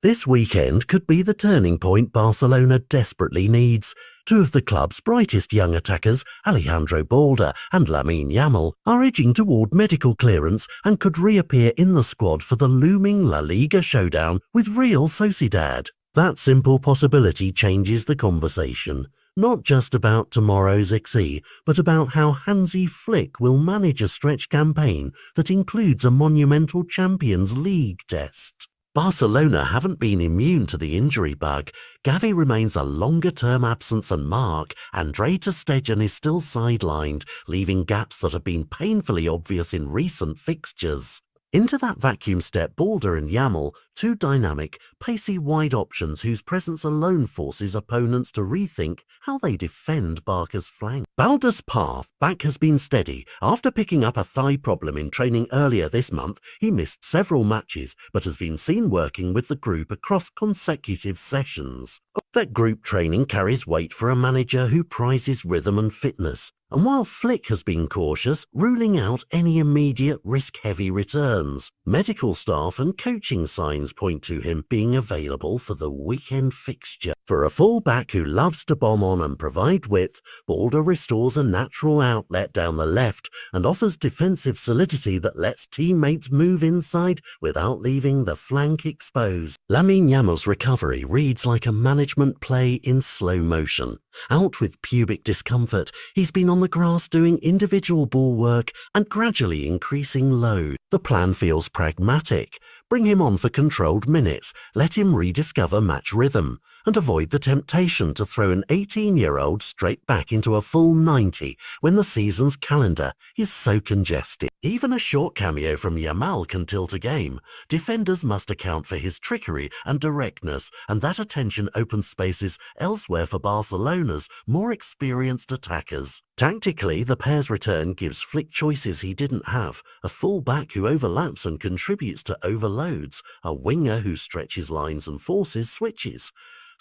This weekend could be the turning point Barcelona desperately needs. Two of the club's brightest young attackers, Alejandro Balde and Lamine Yamal, are edging toward medical clearance and could reappear in the squad for the looming La Liga showdown with Real Sociedad. That simple possibility changes the conversation. Not just about tomorrow's XE, but about how Hansi Flick will manage a stretch campaign that includes a monumental Champions League test. Barcelona haven't been immune to the injury bug. Gavi remains a longer-term absence and Marc Andre ter Stegen is still sidelined, leaving gaps that have been painfully obvious in recent fixtures. Into that vacuum step Balde and Yamal, two dynamic, pacey wide options whose presence alone forces opponents to rethink how they defend Barca's flank. Balde's path back has been steady. After picking up a thigh problem in training earlier this month, he missed several matches but has been seen working with the group across consecutive sessions. That group training carries weight for a manager who prizes rhythm and fitness. And while Flick has been cautious, ruling out any immediate risk-heavy returns, medical staff and coaching signs point to him being available for the weekend fixture. For a full-back who loves to bomb on and provide width, Balde restores a natural outlet down the left and offers defensive solidity that lets teammates move inside without leaving the flank exposed. Lamine Yamal's recovery reads like a management play in slow motion. Out with pubic discomfort, he's been on the grass doing individual ball work and gradually increasing load. The plan feels pragmatic. Bring him on for controlled minutes, let him rediscover match rhythm, and avoid the temptation to throw an 18-year-old straight back into a full 90 when the season's calendar is so congested. Even a short cameo from Yamal can tilt a game. Defenders must account for his trickery and directness, and that attention opens spaces elsewhere for Barcelona's more experienced attackers. Tactically, the pair's return gives Flick choices he didn't have: a full-back who overlaps and contributes to overloads, a winger who stretches lines and forces switches.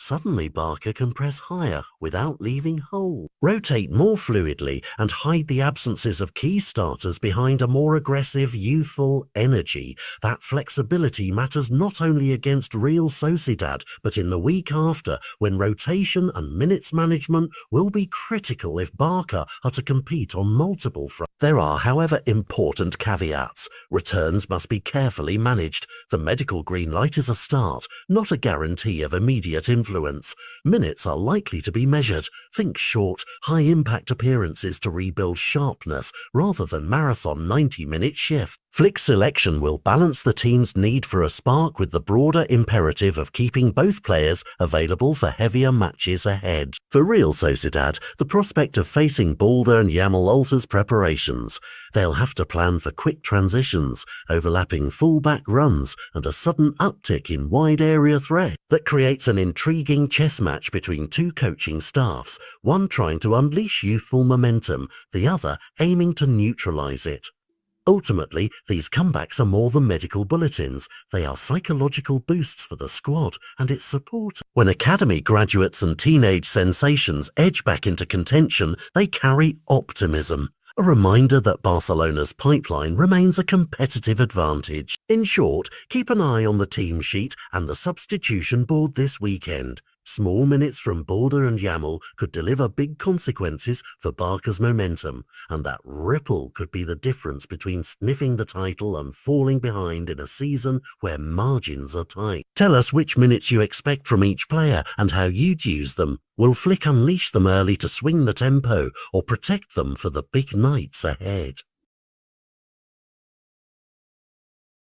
Suddenly Barca can press higher without leaving hole, rotate more fluidly and hide the absences of key starters behind a more aggressive, youthful energy. That flexibility matters not only against Real Sociedad, but in the week after, when rotation and minutes management will be critical if Barca are to compete on multiple fronts. There are, however, important caveats. Returns must be carefully managed. The medical green light is a start, not a guarantee of immediate influence. Minutes are likely to be measured. Think short, high-impact appearances to rebuild sharpness rather than marathon 90-minute shift. Flick's selection will balance the team's need for a spark with the broader imperative of keeping both players available for heavier matches ahead. For Real Sociedad, the prospect of facing Balde and Yamal alters preparations. They'll have to plan for quick transitions, overlapping full-back runs, and a sudden uptick in wide-area threat. That creates an intriguing chess match between two coaching staffs, one trying to unleash youthful momentum, the other aiming to neutralize it. Ultimately, these comebacks are more than medical bulletins. They are psychological boosts for the squad and its support. When academy graduates and teenage sensations edge back into contention, they carry optimism. A reminder that Barcelona's pipeline remains a competitive advantage. In short, keep an eye on the team sheet and the substitution board this weekend. Small minutes from Balde and Yamal could deliver big consequences for Barca's momentum, and that ripple could be the difference between sniffing the title and falling behind in a season where margins are tight. Tell us which minutes you expect from each player and how you'd use them. Will Flick unleash them early to swing the tempo or protect them for the big nights ahead?